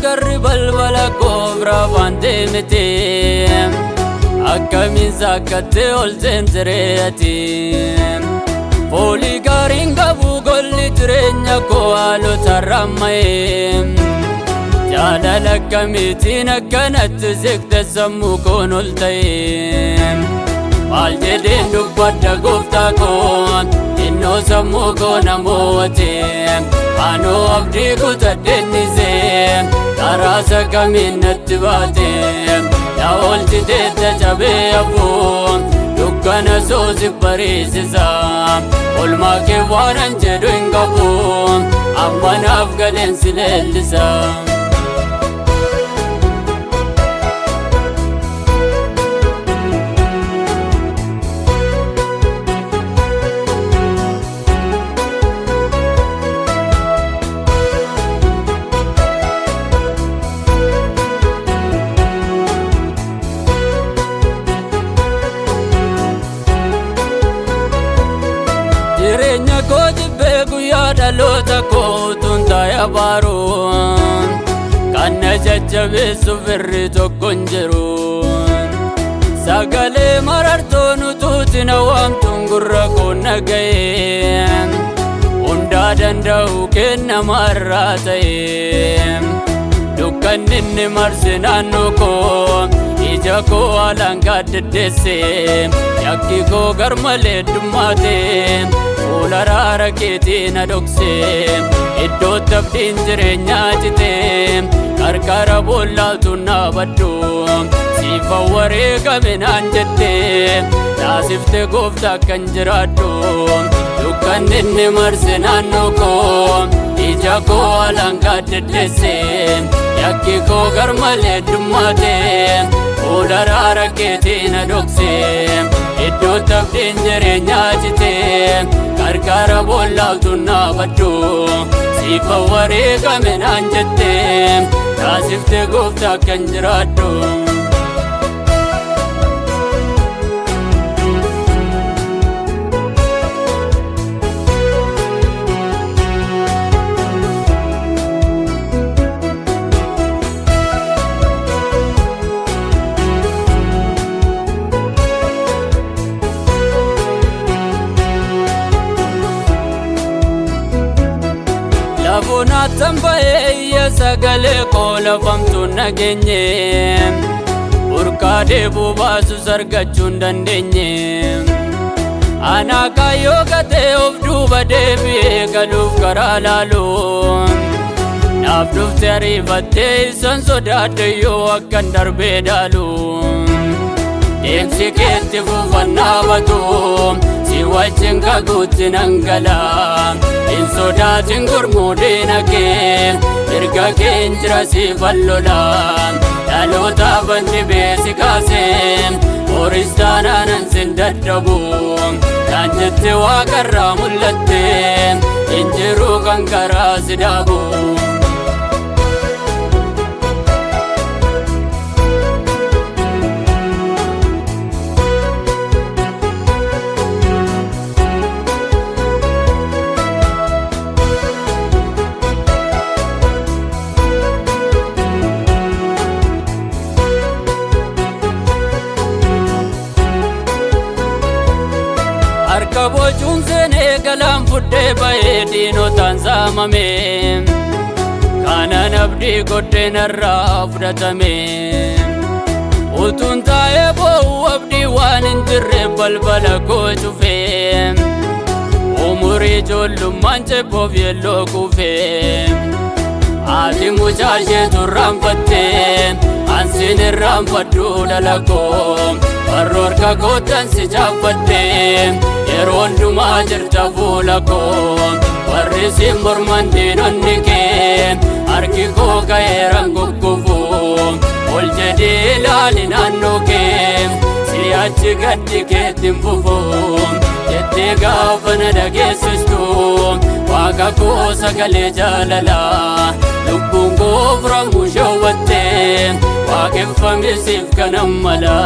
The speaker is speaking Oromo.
garri balbala kobra fandeemite akkamin zakkatte ol seensireeti foolii gaariin qabu golli jireenya koo haalota rammaye jaalala akkamiitiin akkanatti siqte sammuu koon ol ta'e maal jedheen dubbadda gooftaa koo innoo sammuu koo namooti anoo abdii kutadhennise karaasa kamiin natti baate na oolchiteetta cabee aboo dukkana soosi bariisisa olmaa kee waanan jedhu hin qabu amma naaf galeen si leellisa. Jireenya koo jibbee guyyaa dhaloota kootuun taa'ee abaaruun kan na jajjabeessu firri tokko hin jiru sagalee marartoon utuuti na waamtuun gurra koo naga'e hundaa danda'u kennama irraa ta'e dukkanni inni marse naannoo koo ija koo haalaan gaaddeddeesse yakki koo garmalee heddummaate fuula raara keetii na dhokse iddootti abdiin jireenyaa cite qarqara boollaatuun na baddu siifa wareegame naan jette naasifte gooftaa akkan jiraadhu dukkanni inni marse naannoo koo ija koo haalaan gaaddeddeesse yakki koo garmalee heddummaate fuula raara keetii na dhokse iddootti abdiin jireenyaa cite qarqara boollaatuun na baddu siifa wareegame naan jette naasifte gooftaa akkan jiraadhu. Lafoonatan ba'ee sagalee koo lafamtuun nageenye burqaa deebuu baasus argachuu hin dandeenye anaa kaayyoo gatee of duuba deebi'ee galuuf karaa laalu naaf dhufte ariifattee isan sodaadde yoo akkan darbee dhaalu deemsi keetti buufannaa batu si wajjin kakuutti nan gala hin sodaatin gurmuu diina kee mirga keen jira si fallola dhaloota banni beesi kaasee horis taanaanan sin dadhabu naan jette waaqarraa mul'atte hin jiru kan karaa si dhaabu. Harka bocuun seenee galaan fuddee ba'ee diinotaan saamame kanan abdii godheen irraa fudhatame utuun taa'ee boo'u abdii waan hin jirre balbala koo cufe umurii ijoollummaan cebboof yelloo kufe haati mucaa isheetu irraanfatte ansiin irraanfadhu dhala koo warra harka kootan si chaaffadhe yeroo hundumaa jirta fuula koo warri si morman diinonni kee harki koo ka'eeran guggufu ol jedhee ilaali naannoo kee si'achi gaddi keettiin fufu jettee gaafa na dhageessistu waaqa koo sagalee jaalala lubbuun koo furamu shawwatte waaqeffame siif kanan mala.